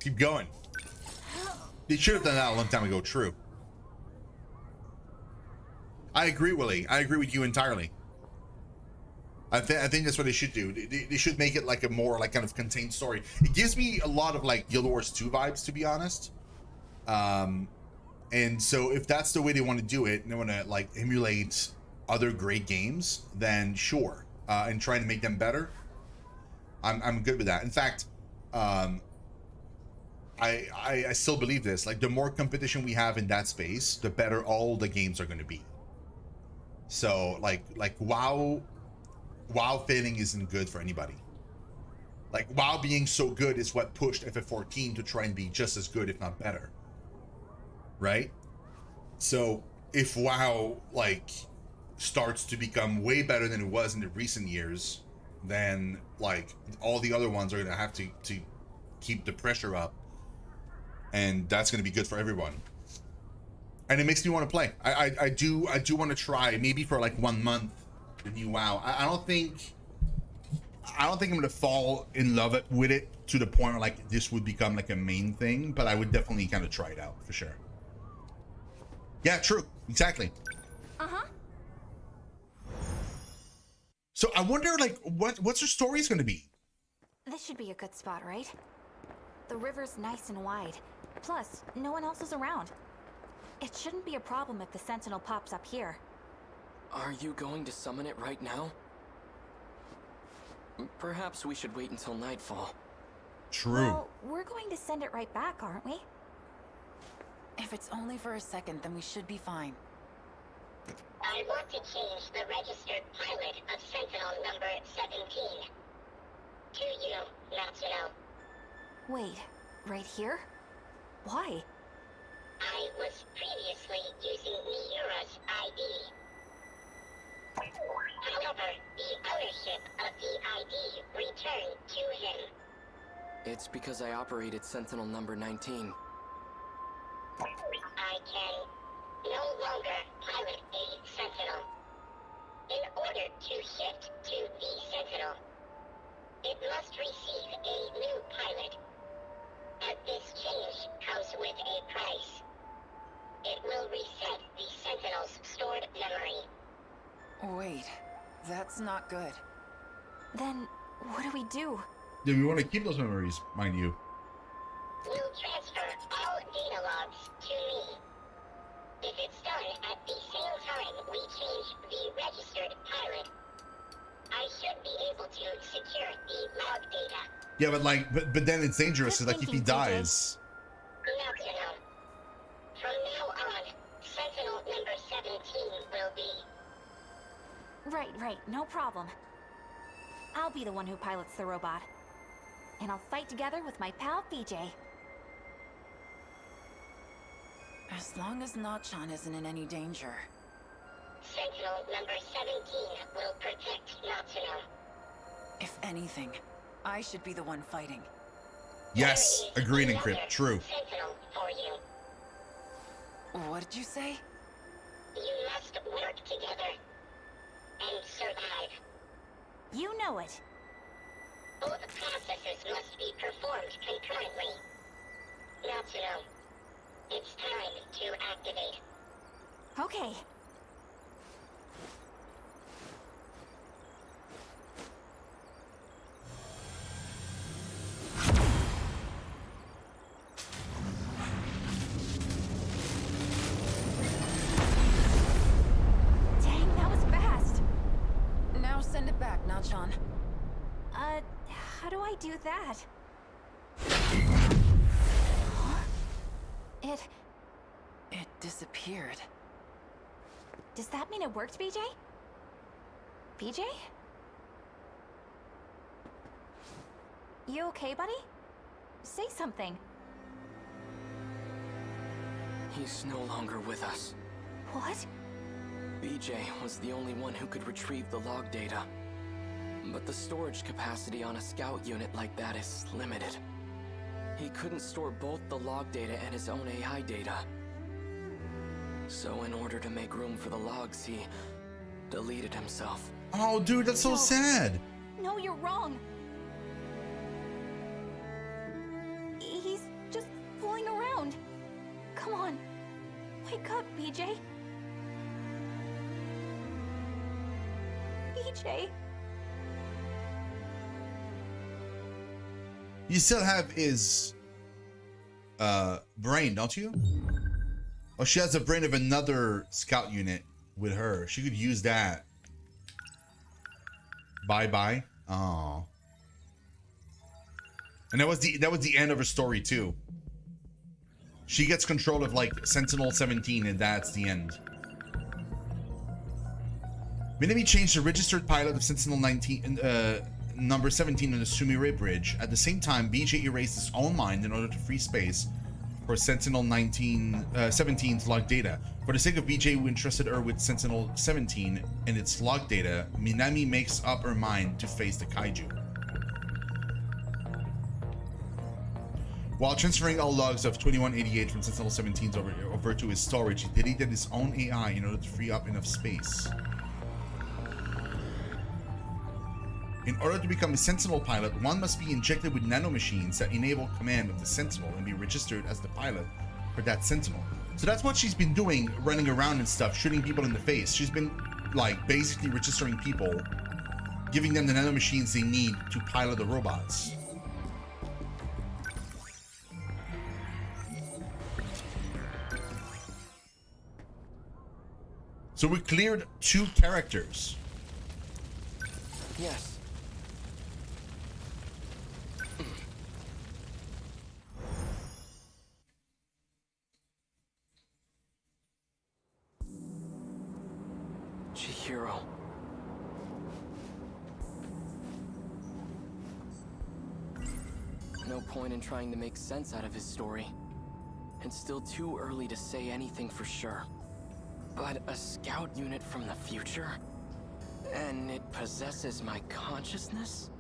keep going. They should have done that a long time ago. True. I agree, Willie. I agree with you entirely. I think that's what they should do. They should make it like a more like kind of contained story. It gives me a lot of like Guild Wars 2 vibes, to be honest. And so if that's the way they want to do it, and they want to like emulate other great games, then sure. And trying to make them better, I'm good with that. In fact, I still believe this. Like the more competition we have in that space, the better all the games are going to be. So like WoW failing isn't good for anybody. Like WoW being so good is what pushed FF14 to try and be just as good, if not better. Right? So if WoW like starts to become way better than it was in the recent years, then like all the other ones are gonna have to keep the pressure up, and that's gonna be good for everyone. And it makes me want to play. I do want to try maybe for like 1 month the new WoW. I don't think I'm gonna fall in love with it to the point where like this would become like a main thing, but I would definitely kind of try it out for sure. Yeah, true, exactly. So I wonder like what's her story's gonna be. This should be a good spot, right? The river's nice and wide. Plus, no one else is around. It shouldn't be a problem if the Sentinel pops up here. Are you going to summon it right now? Perhaps we should wait until nightfall. True. Well, we're going to send it right back, aren't we? If it's only for a second, then we should be fine. I want to change the registered pilot of Sentinel number 17. To you, Natsuno. Wait, right here? Why? I was previously using Miura's ID. However, the ownership of the ID returned to him. It's because I operated Sentinel number 19. I can no longer pilot a Sentinel. In order to shift to the Sentinel, it must receive a new pilot. And this change comes with a price. It will reset the Sentinel's stored memory. Wait, that's not good. Then, what do we do? Yeah, we want to keep those memories, mind you. We'll transfer all data logs to me. If it's done at the same time we change the registered pilot, I should be able to secure the log data. Yeah, but like, but then it's dangerous. Just Like if he thinking, dies. Natsuno. From now on, Sentinel number 17 will be... Right, no problem. I'll be the one who pilots the robot. And I'll fight together with my pal BJ. As long as Nachan isn't in any danger. Sentinel number 17 will protect Natsuno. If anything, I should be the one fighting. Yes, agreed, Encrypt. True. Sentinel for you. What did you say? You must work together and survive. You know it. Both processes must be performed concurrently. Natsuno, it's time to activate. Okay. Dang, that was fast. Now send it back, Nachan. How do I do that? It disappeared. Does that mean it worked, BJ? BJ? You okay, buddy? Say something. He's no longer with us. What? BJ was the only one who could retrieve the log data. But the storage capacity on a scout unit like that is limited. He couldn't store both the log data and his own AI data. So in order to make room for the logs, he deleted himself. Oh, dude, that's so No. sad. No, you're wrong. BJ? BJ? You still have his brain, don't you? Oh, she has the brain of another scout unit with her. She could use that. Bye. Oh. And that was the end of her story too. She gets control of like Sentinel 17 and that's the end. Minami changed the registered pilot of Sentinel 19 number 17 on the Sumire Bridge. At the same time, BJ erased his own mind in order to free space for Sentinel 17's log data. For the sake of BJ, who entrusted her with Sentinel 17 and its log data, Minami makes up her mind to face the Kaiju. While transferring all logs of 2188 from Sentinel 17's over to his storage, he deleted his own AI in order to free up enough space. In order to become a Sentinel pilot, one must be injected with nanomachines that enable command of the Sentinel and be registered as the pilot for that Sentinel. So that's what she's been doing, running around and stuff, shooting people in the face. She's been, like, basically registering people, giving them the nanomachines they need to pilot the robots. So we cleared 2 characters. Yes. Chihiro. No point in trying to make sense out of his story. It's still too early to say anything for sure. But a scout unit from the future? And it possesses my consciousness?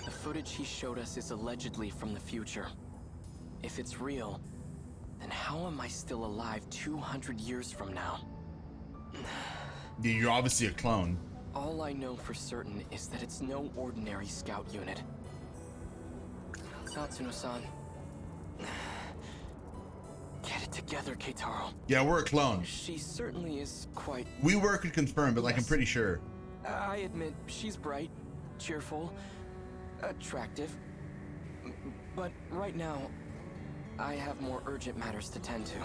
The footage he showed us is allegedly from the future. If it's real, then how am I still alive 200 years from now? Yeah, you're obviously a clone. All I know for certain is that it's no ordinary scout unit. Natsuno-san. Get it together, Keitaro. Yeah, we're a clone. She certainly is quite... We were could confirm, but like Yes. I'm pretty sure. I admit, she's bright, cheerful, attractive. But right now, I have more urgent matters to tend to.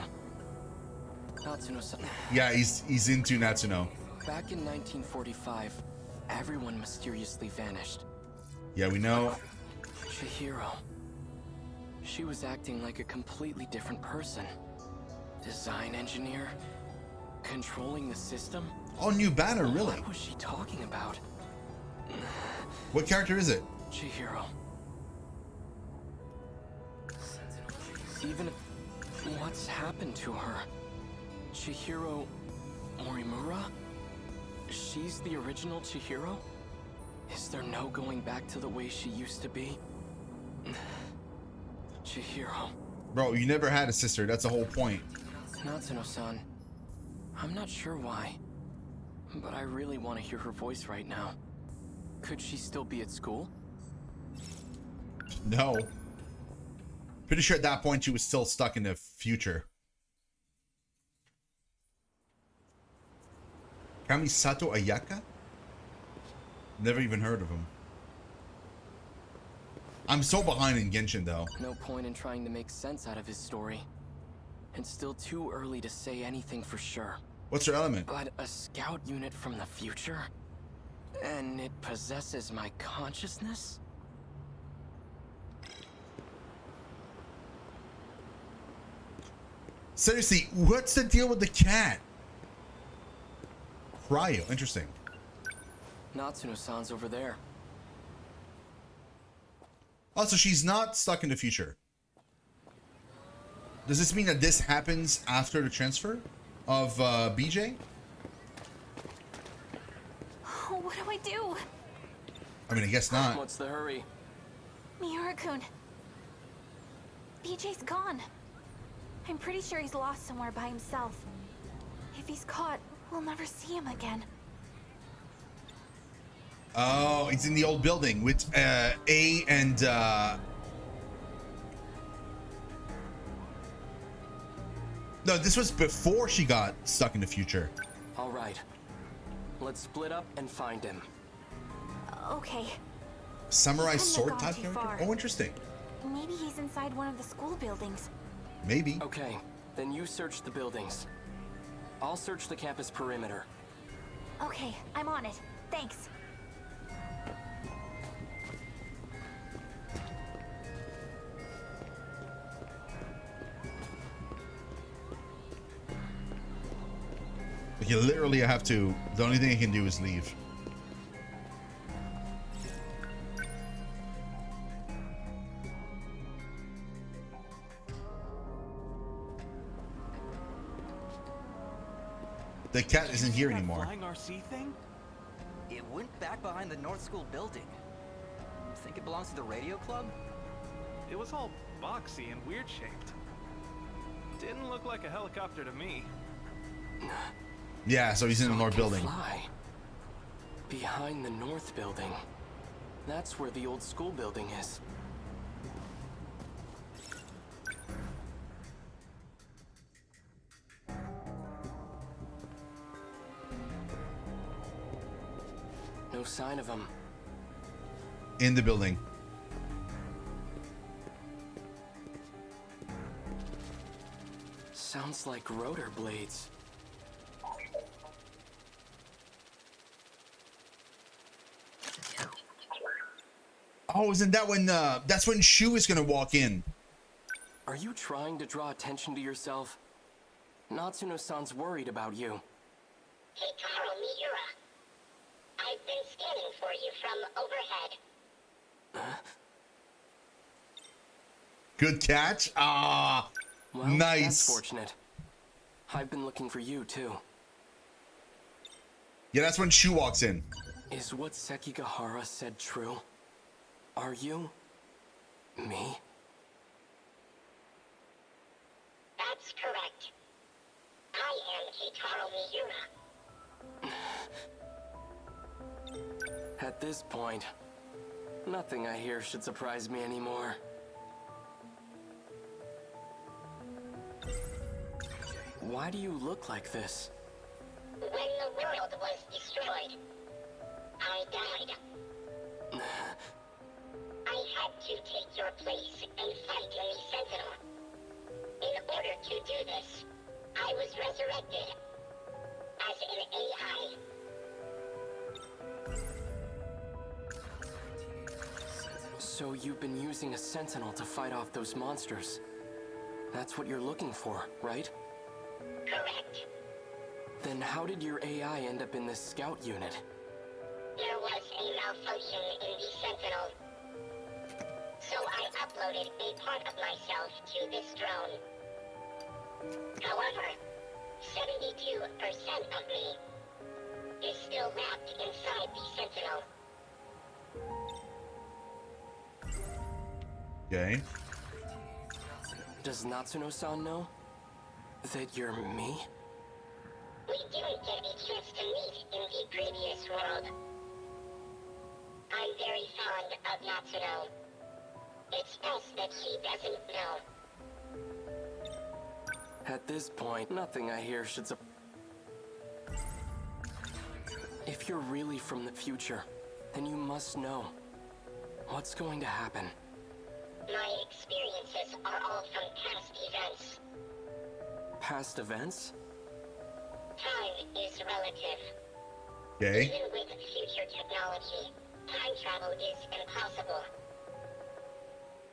Natsuno-san. Yeah, he's into Natsuno. Back in 1945, everyone mysteriously vanished. Yeah, we know. Chihiro. She was acting like a completely different person. Design engineer? Controlling the system? Oh, new banner, really? What was she talking about? What character is it? Chihiro. Even if... What's happened to her? Chihiro Morimura? She's the original Chihiro? Is there no going back to the way she used to be? Chihiro. Bro, you never had a sister. That's the whole point. Natsuno-san. I'm not sure why, but I really want to hear her voice right now. Could she still be at school? No. Pretty sure at that point she was still stuck in the future. Kamisato Ayaka? Never even heard of him. I'm so behind in Genshin though. No point in trying to make sense out of his story. It's still too early to say anything for sure. What's her element? But a scout unit from the future? And it possesses my consciousness? Seriously, what's the deal with the cat? Cryo, interesting. Natsuno-san's over there. Also, she's not stuck in the future. Does this mean that this happens after the transfer of BJ? Oh, what do I do? I mean, I guess not. What's the hurry? Miura-kun. BJ's gone. I'm pretty sure he's lost somewhere by himself. If he's caught, we'll never see him again. Oh, he's in the old building with A and No, this was before she got stuck in the future. All right. Let's split up and find him. Okay. Samurai He couldn't have sword gone type too character? far. Oh, interesting. Maybe he's inside one of the school buildings. Maybe. Okay, then you search the buildings. I'll search the campus perimeter. Okay, I'm on it. Thanks. Okay, literally I have to, the only thing I can do is leave. The cat isn't here anymore. Flying RC thing? It went back behind the North School building. Think it belongs to the radio club? It was all boxy and weird shaped. Didn't look like a helicopter to me. Yeah, so he's in the So it north can building. Fly. Behind the north building. That's where the old school building is. No sign of him. In the building. Sounds like rotor blades. Oh, isn't that when, that's when Shu is gonna walk in. Are you trying to draw attention to yourself? Natsuno-san's worried about you. Keitaro Miura. I've been scanning for you from overhead. Good catch. Ah, Well, nice. that's fortunate. I've been looking for you, too. Yeah, that's when Shu walks in. Is what Sekigahara said true? Are you... me? That's correct. I am Keitaro Miura. At this point, nothing I hear should surprise me anymore. Why do you look like this? When the world was destroyed, I died. I had to take your place and fight in the Sentinel. In order to do this, I was resurrected as an AI. So you've been using a Sentinel to fight off those monsters. That's what you're looking for, right? Correct. Then how did your AI end up in this scout unit? There was a malfunction in the Sentinel. So I uploaded a part of myself to this drone. However, 72% of me is still wrapped inside the Sentinel. Okay. Does Natsuno-san know that you're me? We didn't get a chance to meet in the previous world. I'm very fond of Natsuno. It's best that she doesn't know. At this point, nothing I hear should If you're really from the future, then you must know. What's going to happen? My experiences are all from past events. Past events? Time is relative. Okay. Even with future technology, time travel is impossible.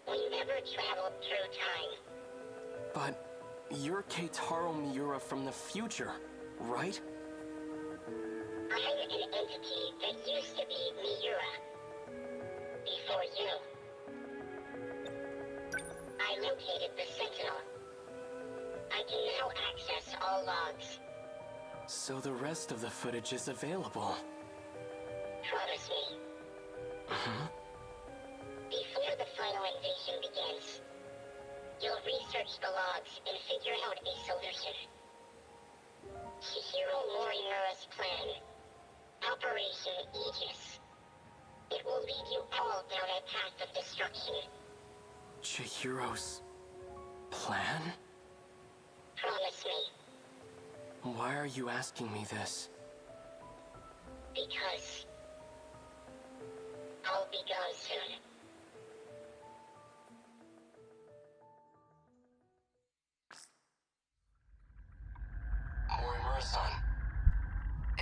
We never traveled through time. But you're Keitaro Miura from the future, right? I'm an entity that used to be Miura. Before you. I located the Sentinel. I can now access all logs. So the rest of the footage is available. Promise me. Before the final invasion begins, you'll research the logs and figure out a solution. Chihiro Morimura's plan. Operation Aegis. It will lead you all down a path of destruction. Chihiro's plan? Promise trust me, Why are you asking me this? because I'll be gone soon. Morimura-san,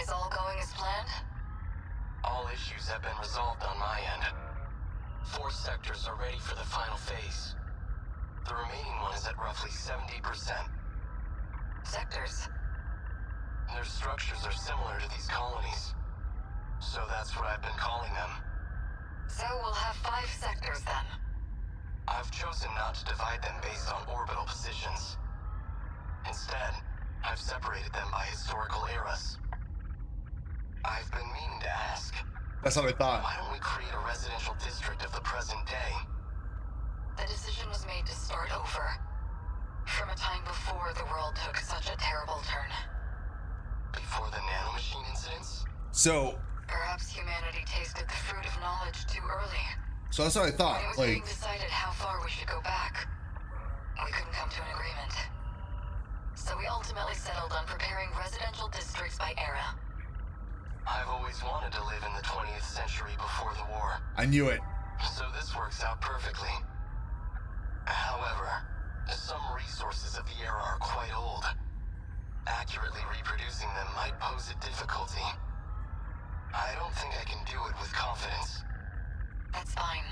Is all going as planned? all issues have been resolved on my end. 4 sectors are ready for the final phase. The remaining one is at roughly 70%. Sectors. Their structures are similar to these colonies. So that's what I've been calling them. So we'll have 5 sectors then. I've chosen not to divide them based on orbital positions. Instead, I've separated them by historical eras. I've been meaning to ask, That's what I thought. why don't we create a residential district of the present day? The decision was made to start over. From a time before the world took such a terrible turn. Before the nanomachine incidents? So Perhaps humanity tasted the fruit of knowledge too early. that's what I thought. When it was Like, being decided how far we should go back, we couldn't come to an agreement. So we ultimately settled on preparing residential districts by era. I've always wanted to live in the 20th century before the war, I knew it. so this works out perfectly. However, some resources of the era are quite old. Accurately reproducing them might pose a difficulty. I don't think I can do it with confidence. That's fine.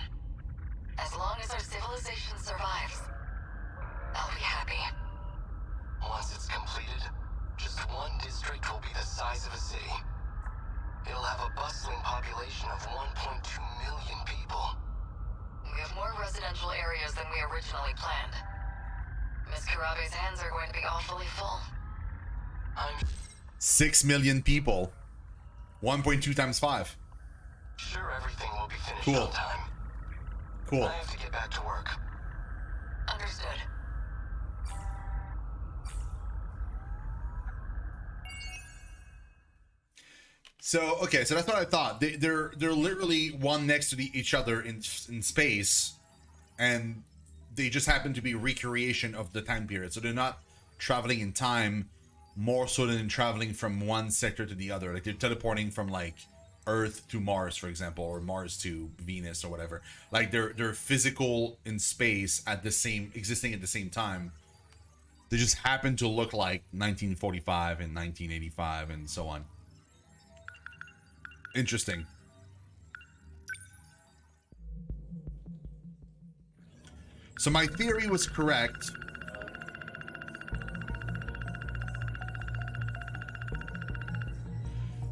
As long as our civilization survives, I'll be happy. Once it's completed, just one district will be the size of a city. It'll have a bustling population of 1.2 million people. We have more residential areas than we originally planned. Miss Karabe's hands are going to be awfully full. I'm 6 million people. 1.2 times 5. sure everything will be finished Cool. on time. Cool. I have to get back to work. Understood. So okay, so that's what I thought. They're literally one next to each other in space, and they just happen to be recreation of the time period. So they're not traveling in time, more so than traveling from one sector to the other. Like they're teleporting from like Earth to Mars, for example, or Mars to Venus or whatever. Like they're physical in space at the same existing at the same time. They just happen to look like 1945 and 1985 and so on. Interesting. So my theory was correct.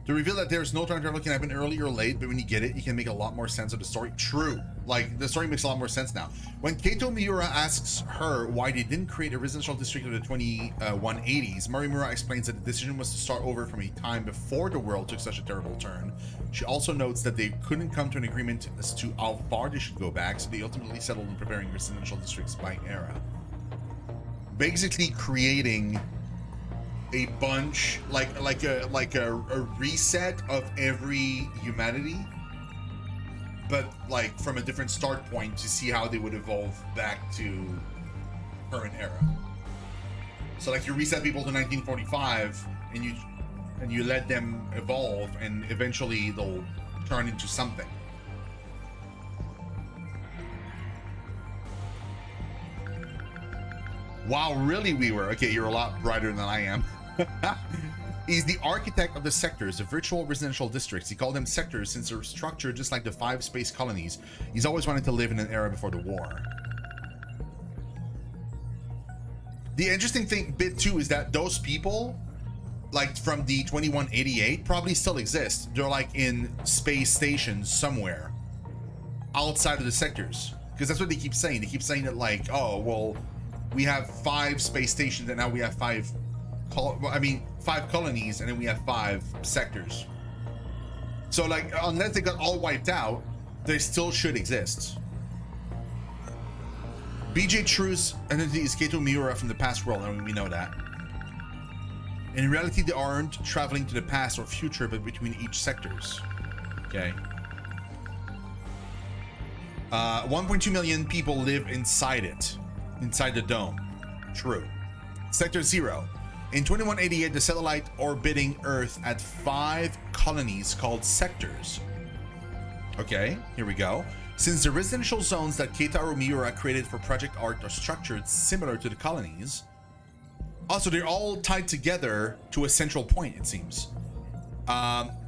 To reveal that there's no time travel can happen early or late, but when you get it, you can make a lot more sense of the story. True. Like, the story makes a lot more sense now. When Keito Miura asks her why they didn't create a residential district of the 2180s, Morimura explains that the decision was to start over from a time before the world took such a terrible turn. She also notes that they couldn't come to an agreement as to how far they should go back, so they ultimately settled on preparing residential districts by era. Basically creating a bunch like a reset of every humanity, but like from a different start point to see how they would evolve back to current era. So like you reset people to 1945 and you let them evolve, and eventually they'll turn into something. Wow, really, Weaver? Okay, you're a lot brighter than I am. He's the architect of the sectors, the virtual residential districts. He called them sectors since they're structured just like the 5 space colonies. He's always wanted to live in an era before the war. The interesting bit too is that those people, like from the 2188, probably still exist. They're like in space stations somewhere outside of the sectors, because that's what they keep saying. They keep saying that like, oh well, we have 5 space stations and now we have 5 colonies, and then we have 5 sectors. So like, unless they got all wiped out, they still should exist. BJ True's identity is Keito Miura from the past world, and we know that. In reality, they aren't traveling to the past or future, but between each sectors. Okay. 1.2 million people live inside it, inside the dome. True. Sector 0. In 2188, the satellite orbiting Earth at 5 colonies called sectors. Okay, here we go. Since the residential zones that Keitaro Miura created for Project Art are structured similar to the colonies, also they're all tied together to a central point, it seems.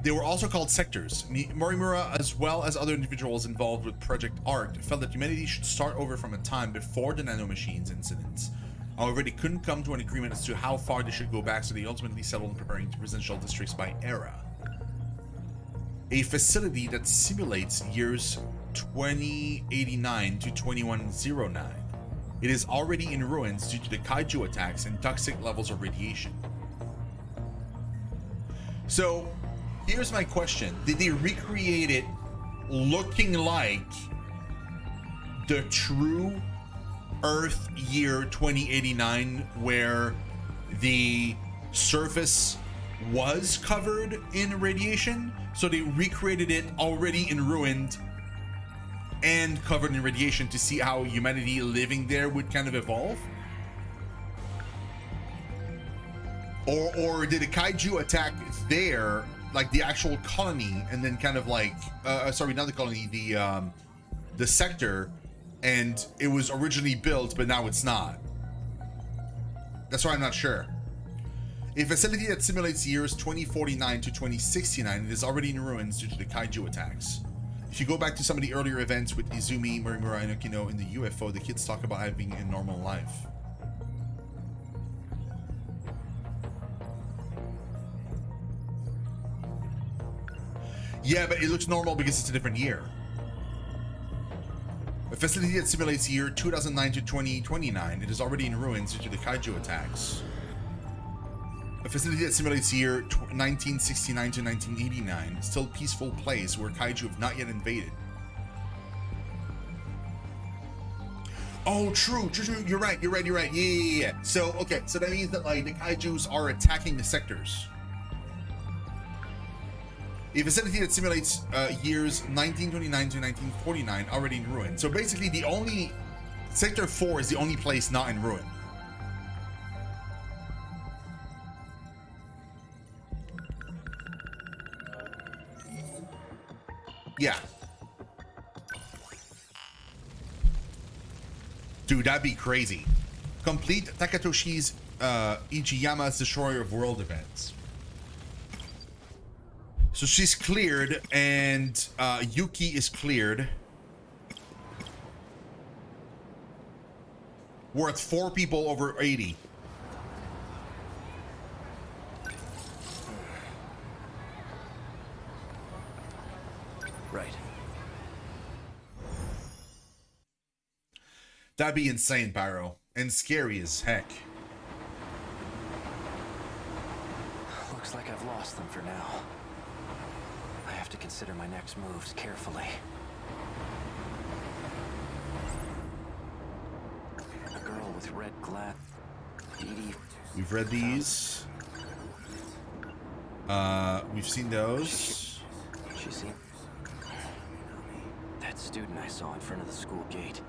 They were also called sectors. Morimura, as well as other individuals involved with Project Art, felt that humanity should start over from a time before the nanomachines incidents. However, they couldn't come to an agreement as to how far they should go back, so they ultimately settled on preparing residential districts by era. A facility that simulates years 2089 to 2109. It is already in ruins due to the Kaiju attacks and toxic levels of radiation. So, here's my question. Did they recreate it looking like the true Earth year 2089, where the surface was covered in radiation? So they recreated it already in ruined and covered in radiation to see how humanity living there would kind of evolve? Or did a kaiju attack there, like the actual colony, and then kind of like sorry, not the colony, the sector, and it was originally built but now it's not? That's why I'm not sure. A facility that simulates years 2049 to 2069, it is already in ruins due to the kaiju attacks. If you go back to some of the earlier events with Izumi, Morimura, and Okino in the UFO, the kids talk about having a normal life. Yeah, but it looks normal because it's a different year. A facility that simulates year 2009 to 2029, it is already in ruins due to the kaiju attacks. A facility that simulates year 1969 to 1989, still peaceful place where kaiju have not yet invaded. Oh, true. You're right. Yeah. So, okay. So that means that like the kaijus are attacking the sectors. A facility that simulates years 1929 to 1949, already in ruin. So basically the only, Sector 4 is the only place not in ruin. Yeah. Dude, that'd be crazy. Complete Takatoshi's Ichiyama's Destroyer of World events. So she's cleared, and Yuki is cleared. We're at 4 people over 80. Right. That'd be insane, Pyro. And scary as heck. Looks like I've lost them for now. I have to consider my next moves carefully. A girl with red glass. We've read these. We've seen those. She seen that student I saw in front of the school gate.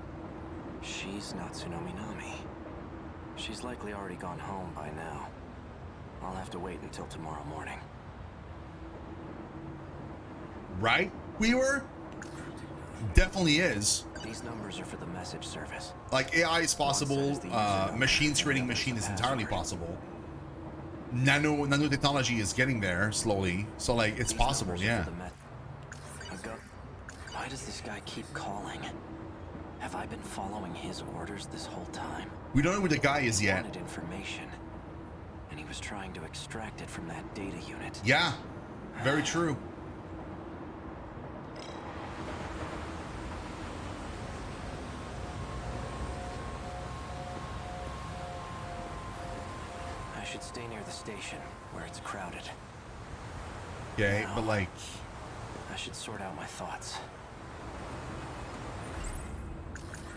She's not Tsunami Nami. She's likely already gone home by now. I'll have to wait until tomorrow morning. Right? We were? Definitely is. These numbers are for the message service. Like AI is possible. Machines creating machine is entirely possible. Nanotechnology is getting there slowly. So like it's possible, yeah. Why does this guy keep calling? Have I been following his orders this whole time? We don't know who the guy is yet. He wanted information, and he was trying to extract it from that data unit. Yeah, very true. I should stay near the station, where it's crowded. Okay, now, but like... I should sort out my thoughts.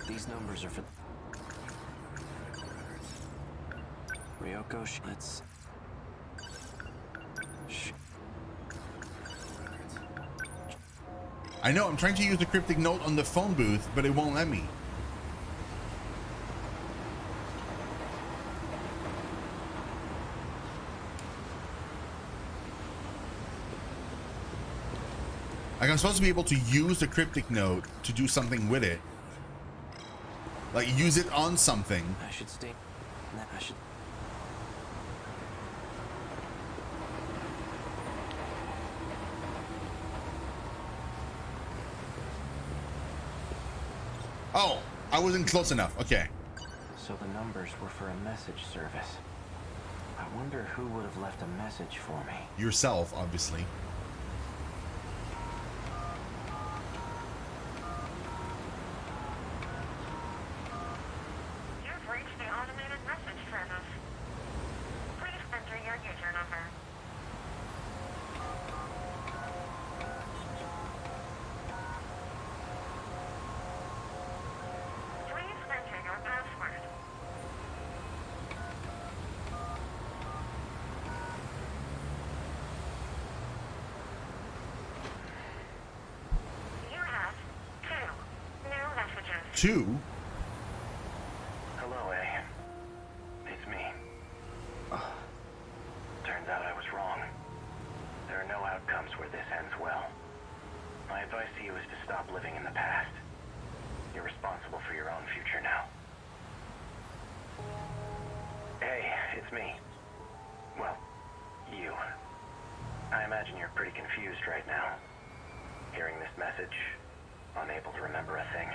These numbers are for... Ryoko, let's... I know, I'm trying to use the cryptic note on the phone booth, but it won't let me. Like, I'm supposed to be able to use the cryptic note to do something with it. Like, use it on something. I should stay. I should. Oh, I wasn't close enough. Okay. So the numbers were for a message service. I wonder who would have left a message for me. Yourself, obviously. You've reached the automated message service. Please enter your user number. Please enter your password. You have 2 new messages. 2? Hello, A. It's me. Turns out I was wrong. There are no outcomes where this ends well. My advice to you is to stop living in the past. You're responsible for your own future now. Hey, it's me. Well, you. I imagine you're pretty confused right now. Hearing this message, unable to remember a thing.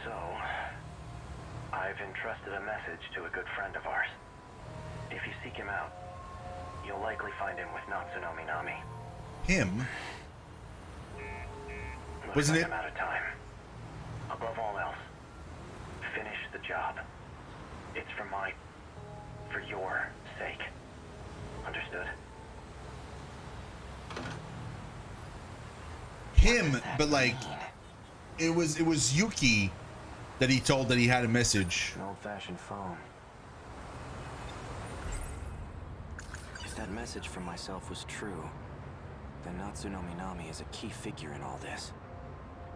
So, I've entrusted a message to a good friend of ours. If you seek him out, you'll likely find him with Natsuno Minami. Him? Looks Wasn't like it- I'm out of time. Above all else, finish the job. It's for your sake. Understood? Him, but like, it was Yuki that he told that he had a message. An old-fashioned phone. If that message from myself was true, then Natsuno Minami is a key figure in all this.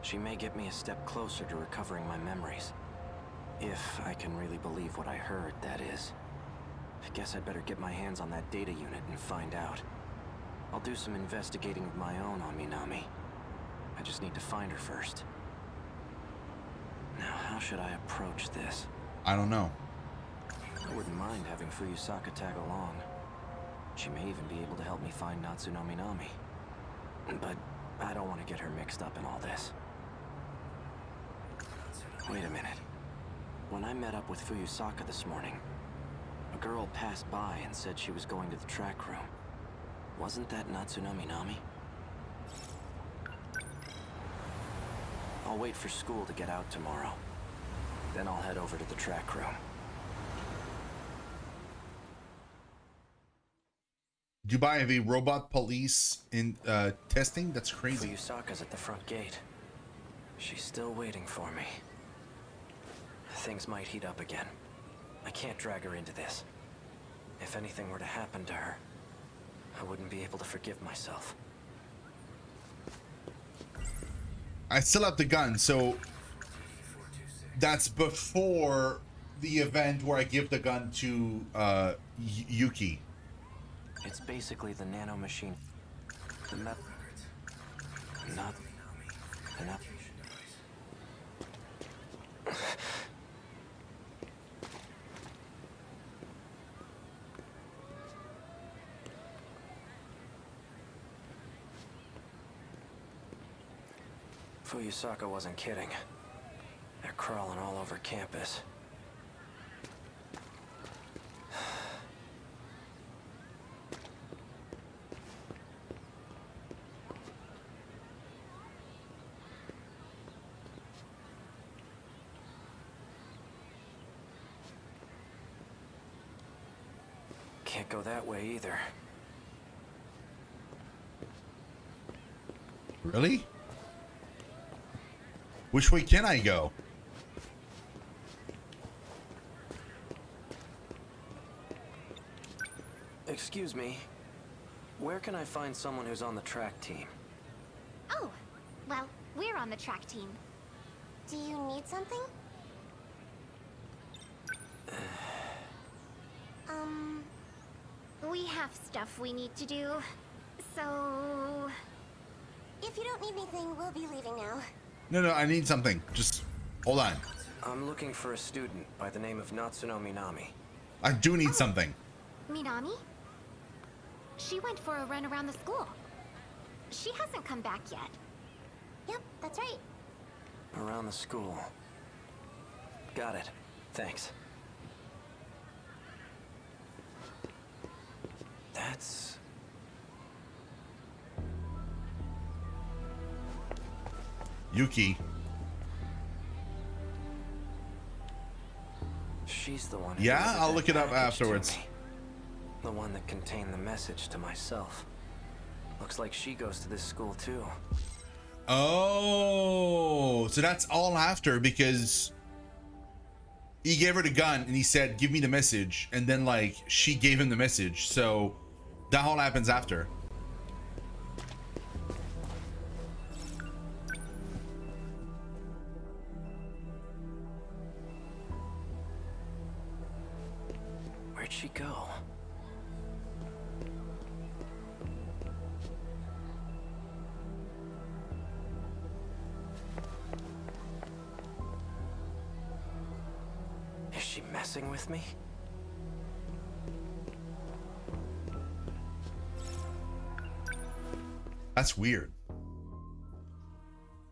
She may get me a step closer to recovering my memories. If I can really believe what I heard, that is. I guess I'd better get my hands on that data unit and find out. I'll do some investigating of my own on Minami. I just need to find her first. Now, how should I approach this? I don't know. I wouldn't mind having Fuyusaka tag along. She may even be able to help me find Natsuno Minami. But I don't want to get her mixed up in all this. Wait a minute. When I met up with Fuyusaka this morning, a girl passed by and said she was going to the track room. Wasn't that Natsuno Minami? I'll wait for school to get out tomorrow. Then I'll head over to the track room. Dubai have a robot police in testing? That's crazy. Fuyusaka's at the front gate. She's still waiting for me. Things might heat up again. I can't drag her into this. If anything were to happen to her, I wouldn't be able to forgive myself. I still have the gun, so that's before the event where I give the gun to Yuki. It's basically the nano machine. The not. The not. Fuyusaka wasn't kidding. They're crawling all over campus. Can't go that way either. Really? Which way can I go? Excuse me. Where can I find someone who's on the track team? Oh, well, we're on the track team. Do you need something? We have stuff we need to do. So... If you don't need anything, we'll be leaving now. No, I need something. Just hold on. I'm looking for a student by the name of Natsuno Minami. I do need something. Minami? She went for a run around the school. She hasn't come back yet. Yep, that's right. Around the school. Got it. Thanks. That's... Yuki. She's the one who Yeah, delivered I'll that look it up package to afterwards. me. The one that contained the message to myself. Looks like she goes to this school too. Oh, so that's all after, because he gave her the gun and he said, give me the message, and then like she gave him the message, so that all happens after. Where'd she go? Is she messing with me? That's weird.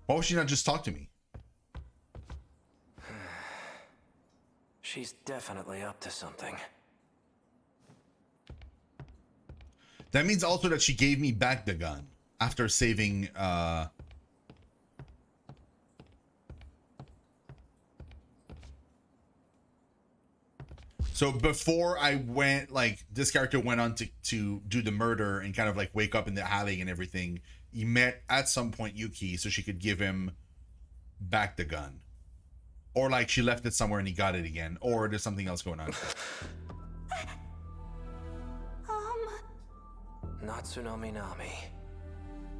Why would she not just talk to me? She's definitely up to something. That means also that she gave me back the gun after saving so before I went, like, this character went on to do the murder and kind of like wake up in the alley and everything, he met at some point Yuki so she could give him back the gun, or like she left it somewhere and he got it again, or there's something else going on. Natsuno Minami.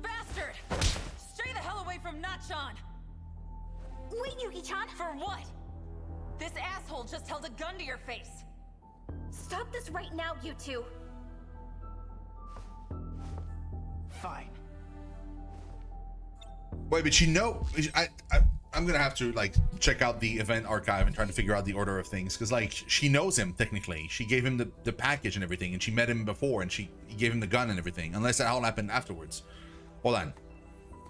Bastard! Stay the hell away from Natchan! Wait, Yuki-chan! For what? This asshole just held a gun to your face. Stop this right now, you two! Fine. Wait, but I'm gonna have to like check out the event archive and try to figure out the order of things, because like she knows him technically. She gave him the package and everything, and she met him before, and he gave him the gun and everything, unless that all happened afterwards. Hold on.